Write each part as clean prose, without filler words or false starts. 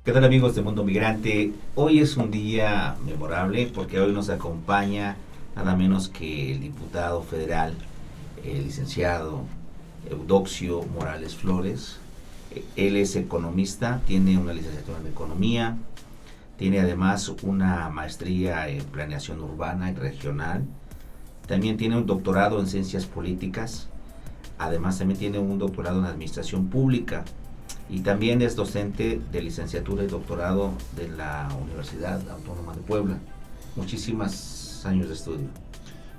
¿Qué tal, amigos de Mundo Migrante? Hoy es un día memorable porque hoy nos acompaña nada menos que el diputado federal, el licenciado Eudoxio Morales Flores. Él es economista, tiene una licenciatura en economía, tiene además una maestría en planeación urbana y regional, también tiene un doctorado en ciencias políticas, además también tiene un doctorado en administración pública y también es docente de licenciatura y doctorado de la Universidad Autónoma de Puebla. Muchísimos años de estudio.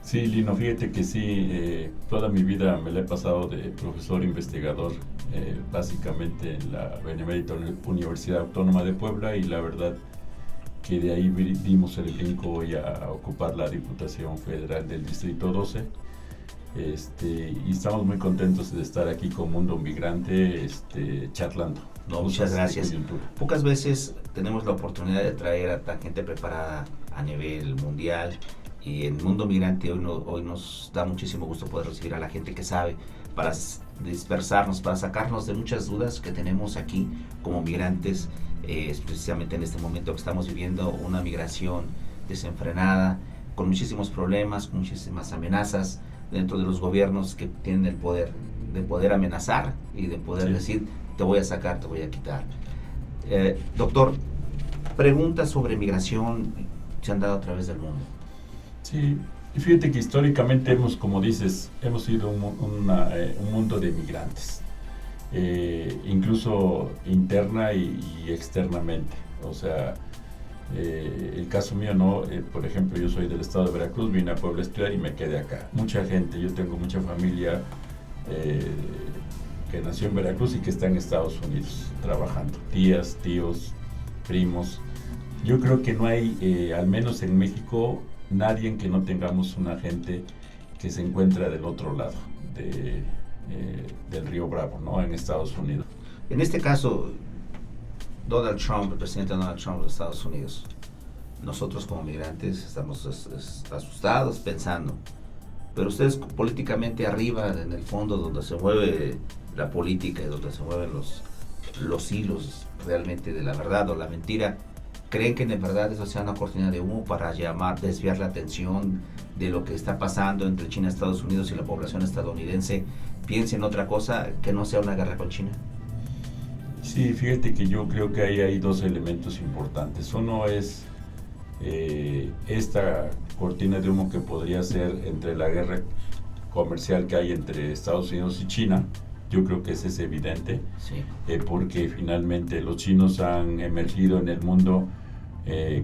Sí, Lino, fíjate que sí, toda mi vida me la he pasado de profesor investigador, básicamente en la Benemérita Universidad Autónoma de Puebla, y la verdad que de ahí dimos el brinco hoy a ocupar la Diputación Federal del Distrito 12. Y estamos muy contentos de estar aquí con Mundo Migrante charlando. No, muchas gracias. Pocas veces tenemos la oportunidad de traer a tanta gente preparada a nivel mundial, y en Mundo Migrante hoy nos da muchísimo gusto poder recibir a la gente que sabe, para dispersarnos, para sacarnos de muchas dudas que tenemos aquí como migrantes, precisamente en este momento que estamos viviendo una migración desenfrenada, con muchísimos problemas, con muchísimas amenazas dentro de los gobiernos que tienen el poder de poder amenazar y de poder decir: te voy a sacar, te voy a quitar. Doctor, preguntas sobre migración se han dado a través del mundo. Sí, y fíjate que históricamente como dices, hemos sido un mundo de migrantes, incluso interna y externamente. O sea, el caso mío, ¿no? Por ejemplo, yo soy del estado de Veracruz, vine a Puebla a estudiar y me quedé acá. Mucha gente, yo tengo mucha familia que nació en Veracruz y que está en Estados Unidos trabajando, tías, tíos, primos. Yo creo que no hay, al menos en México, nadie en que no tengamos una gente que se encuentra del otro lado del río Bravo, ¿no? En Estados Unidos. En este caso, Donald Trump, el presidente Donald Trump de Estados Unidos, nosotros como migrantes estamos asustados pensando, pero ustedes políticamente arriba, en el fondo donde se mueve la política y donde se mueven los hilos realmente de la verdad o la mentira, ¿creen que en verdad eso sea una cortina de humo para desviar la atención de lo que está pasando entre China y Estados Unidos y la población estadounidense piense en otra cosa que no sea una guerra con China? Sí, fíjate que yo creo que ahí hay dos elementos importantes. Uno es esta cortina de humo que podría ser entre la guerra comercial que hay entre Estados Unidos y China. Yo creo que ese es evidente, sí. Porque finalmente los chinos han emergido en el mundo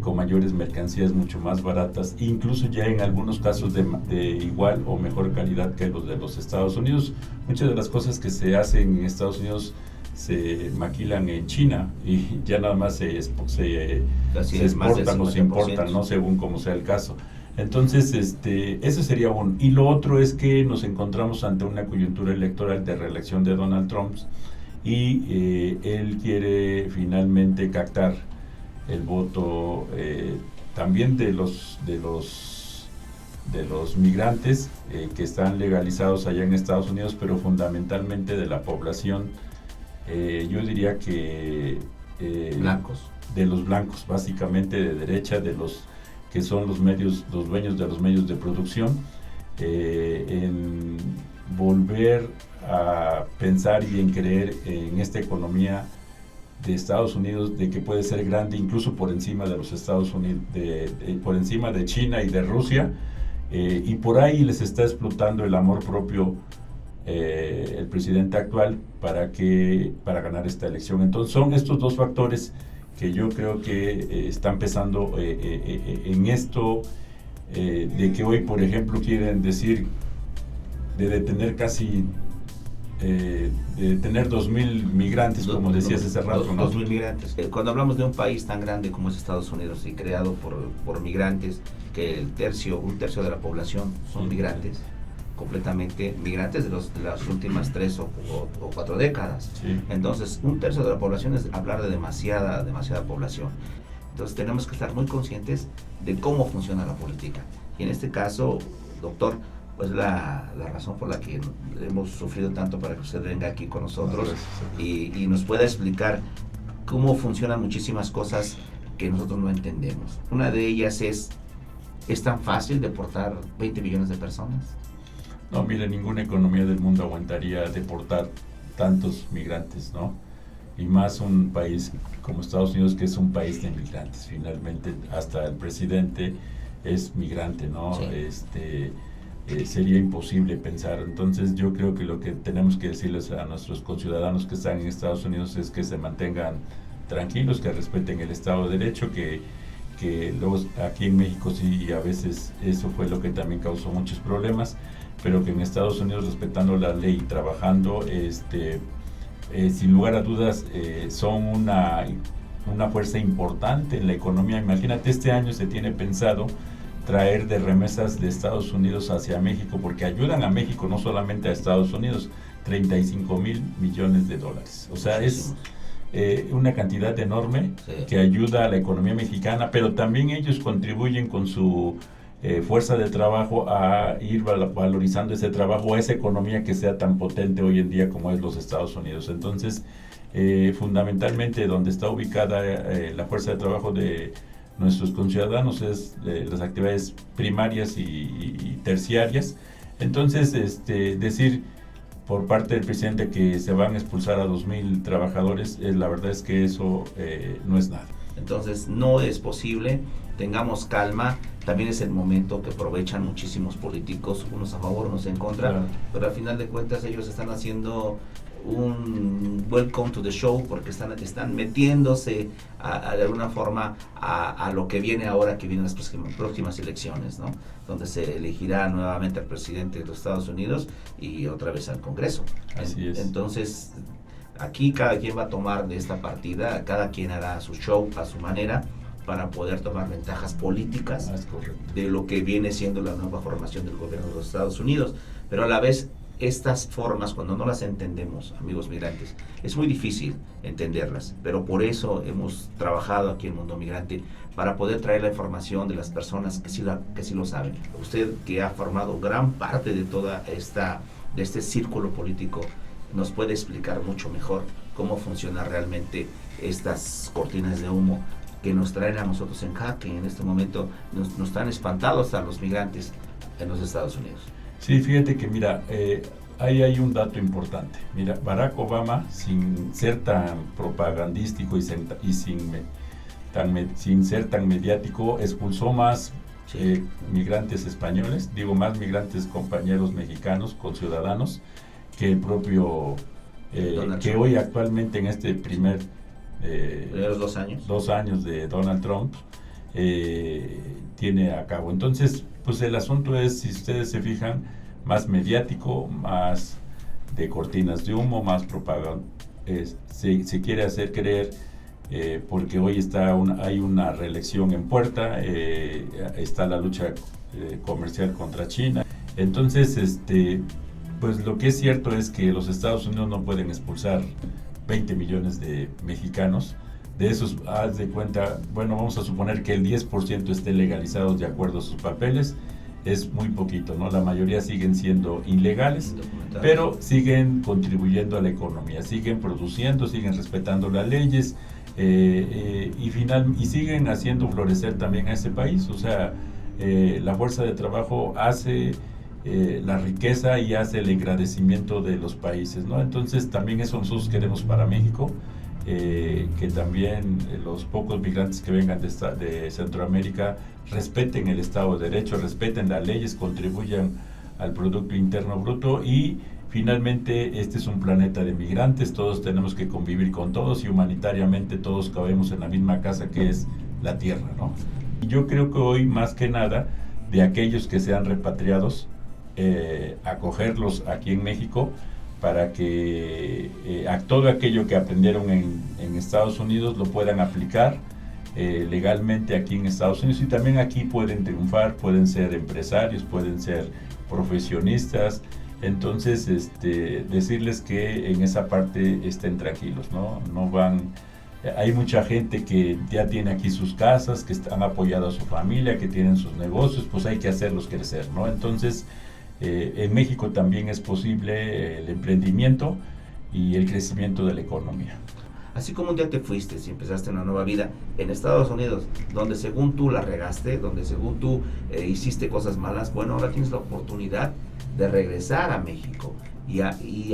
con mayores mercancías mucho más baratas, incluso ya en algunos casos de igual o mejor calidad que los de los Estados Unidos. Muchas de las cosas que se hacen en Estados Unidos se maquilan en China y ya nada más se exportan o se importan, ¿no? Según como sea el caso. Entonces, ese sería uno. Y lo otro es que nos encontramos ante una coyuntura electoral de reelección de Donald Trump y él quiere finalmente captar el voto también de los migrantes que están legalizados allá en Estados Unidos, pero fundamentalmente de la población, yo diría que blancos, de los blancos, básicamente de derecha, de los que son los dueños de los medios de producción, en volver a pensar y en creer en esta economía de Estados Unidos, de que puede ser grande incluso por encima de los Estados Unidos, por encima de China y de Rusia, y por ahí les está explotando el amor propio el presidente actual para ganar esta elección. Entonces son estos dos factores que yo creo que están pesando en esto, de que hoy, por ejemplo, quieren decir de detener casi de tener 2,000 migrantes, como decías hace rato, ¿no? 2,000 migrantes. Cuando hablamos de un país tan grande como es Estados Unidos y creado por migrantes, que un tercio de la población son migrantes, completamente migrantes de las últimas 3 o 4 décadas. Sí. Entonces, un tercio de la población es hablar de demasiada población. Entonces, tenemos que estar muy conscientes de cómo funciona la política. Y en este caso, doctor, pues la razón por la que hemos sufrido tanto para que usted venga aquí con nosotros y nos pueda explicar cómo funcionan muchísimas cosas que nosotros no entendemos. Una de ellas ¿es tan fácil deportar 20 millones de personas? No, mire, ninguna economía del mundo aguantaría deportar tantos migrantes, ¿no? Y más un país como Estados Unidos, que es un país de migrantes. Finalmente, hasta el presidente es migrante, ¿no? Sí. Sería imposible pensar. Entonces, yo creo que lo que tenemos que decirles a nuestros conciudadanos que están en Estados Unidos es que se mantengan tranquilos, que respeten el Estado de Derecho, que luego aquí en México sí, a veces eso fue lo que también causó muchos problemas, pero que en Estados Unidos, respetando la ley y trabajando, sin lugar a dudas, son una fuerza importante en la economía. Imagínate, este año se tiene pensado traer de remesas de Estados Unidos hacia México, porque ayudan a México, no solamente a Estados Unidos, 35,000 millones de dólares. O sea, es una cantidad enorme que ayuda a la economía mexicana, pero también ellos contribuyen con su fuerza de trabajo a ir valorizando ese trabajo, a esa economía que sea tan potente hoy en día como es los Estados Unidos. Entonces, fundamentalmente donde está ubicada la fuerza de trabajo de nuestros conciudadanos es las actividades primarias y terciarias. Entonces, decir por parte del presidente que se van a expulsar a 2,000 trabajadores, la verdad es que eso no es nada. Entonces no es posible, tengamos calma. También es el momento que aprovechan muchísimos políticos, unos a favor, unos en contra, claro. Pero al final de cuentas ellos están haciendo un welcome to the show, porque están metiéndose de alguna forma a lo que viene ahora, que vienen las próximas elecciones, ¿no? Donde se elegirá nuevamente al presidente de los Estados Unidos y otra vez al Congreso. Así es. Entonces, aquí cada quien va a tomar de esta partida, cada quien hará su show a su manera para poder tomar ventajas políticas de lo que viene siendo la nueva formación del gobierno de los Estados Unidos. Pero a la vez, estas formas, cuando no las entendemos, amigos migrantes, es muy difícil entenderlas, pero por eso hemos trabajado aquí en Mundo Migrante, para poder traer la información de las personas que sí lo saben. Usted, que ha formado gran parte de toda de este círculo político, nos puede explicar mucho mejor cómo funciona realmente estas cortinas de humo que nos traen a nosotros en jaque. En este momento nos están espantados a los migrantes en los Estados Unidos. Sí, fíjate que mira, ahí hay un dato importante. Mira, Barack Obama, sin ser tan propagandístico y sin ser tan mediático, expulsó más migrantes españoles, más migrantes compañeros mexicanos, conciudadanos, que el propio, que hoy actualmente en este primeros 2 años de Donald Trump tiene a cabo. Entonces, pues el asunto es, si ustedes se fijan, más mediático, más de cortinas de humo, más propaganda. Se quiere hacer creer, porque hoy hay una reelección en puerta, está la lucha comercial contra China. Entonces, pues lo que es cierto es que los Estados Unidos no pueden expulsar 20 millones de mexicanos. De esos, haz de cuenta, bueno, vamos a suponer que el 10% esté legalizados de acuerdo a sus papeles. Es muy poquito, ¿no? La mayoría siguen siendo ilegales, pero siguen contribuyendo a la economía, siguen produciendo, siguen respetando las leyes, y siguen haciendo florecer también a ese país. O sea, la fuerza de trabajo hace la riqueza y hace el engrandecimiento de los países, ¿no? Entonces también eso nosotros queremos para México, que también los pocos migrantes que vengan de Centroamérica respeten el Estado de Derecho, respeten las leyes, contribuyan al Producto Interno Bruto, y finalmente este es un planeta de migrantes, todos tenemos que convivir con todos y humanitariamente todos cabemos en la misma casa que es la tierra, ¿no? Y yo creo que hoy más que nada, de aquellos que sean repatriados, acogerlos aquí en México, para que a todo aquello que aprendieron en Estados Unidos lo puedan aplicar legalmente aquí en Estados Unidos, y también aquí pueden triunfar, pueden ser empresarios, pueden ser profesionistas. Entonces, decirles que en esa parte estén tranquilos, no van. Hay mucha gente que ya tiene aquí sus casas, que han apoyado a su familia, que tienen sus negocios, pues hay que hacerlos crecer, ¿no? Entonces, en México también es posible el emprendimiento y el crecimiento de la economía. Así como un día te fuiste y empezaste una nueva vida en Estados Unidos, donde según tú la regaste, donde según tú hiciste cosas malas, bueno, ahora tienes la oportunidad de regresar a México y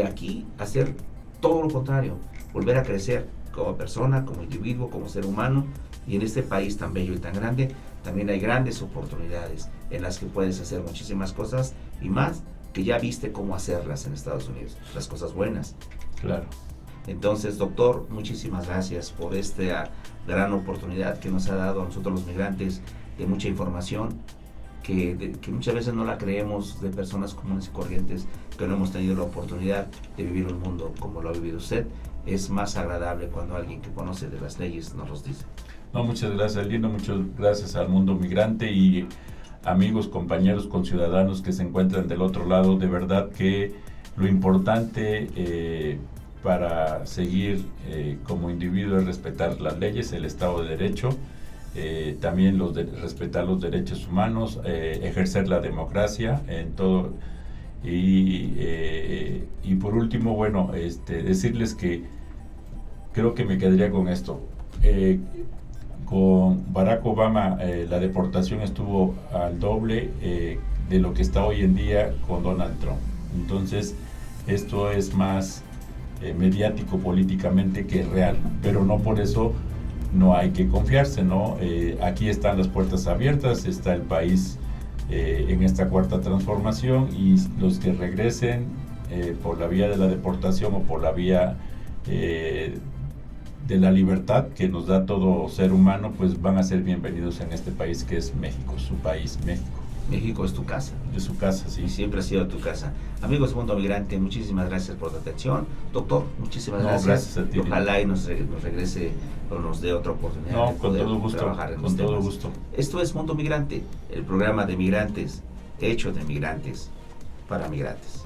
aquí hacer todo lo contrario, volver a crecer como persona, como individuo, como ser humano. Y en este país tan bello y tan grande, también hay grandes oportunidades en las que puedes hacer muchísimas cosas y más que ya viste cómo hacerlas en Estados Unidos, las cosas buenas. Claro. Entonces, doctor, muchísimas gracias por esta gran oportunidad que nos ha dado a nosotros los migrantes de mucha información que muchas veces no la creemos, de personas comunes y corrientes que no hemos tenido la oportunidad de vivir un mundo como lo ha vivido usted. Es más agradable cuando alguien que conoce de las leyes nos los dice. No, muchas gracias, Lino, muchas gracias al mundo migrante y amigos, compañeros, conciudadanos que se encuentran del otro lado. De verdad que lo importante para seguir como individuo es respetar las leyes, el Estado de Derecho, también respetar los derechos humanos, ejercer la democracia en todo. Y por último, bueno, decirles que creo que me quedaría con esto. Con Barack Obama la deportación estuvo al doble de lo que está hoy en día con Donald Trump. Entonces, esto es más mediático políticamente que real, pero no por eso no hay que confiarse, ¿no? Aquí están las puertas abiertas, está el país en esta cuarta transformación y los que regresen por la vía de la deportación o por la vía de la libertad que nos da todo ser humano, pues van a ser bienvenidos en este país que es México, su país, México. México es tu casa. Es su casa, sí. Y siempre ha sido tu casa. Amigos de Mundo Migrante, muchísimas gracias por tu atención. Doctor, muchísimas gracias. Gracias a ti. Ojalá y nos regrese o nos dé otra oportunidad de con poder todo gusto, trabajar en con todo temas. gusto. Esto es Mundo Migrante, el programa de migrantes, hecho de migrantes, para migrantes.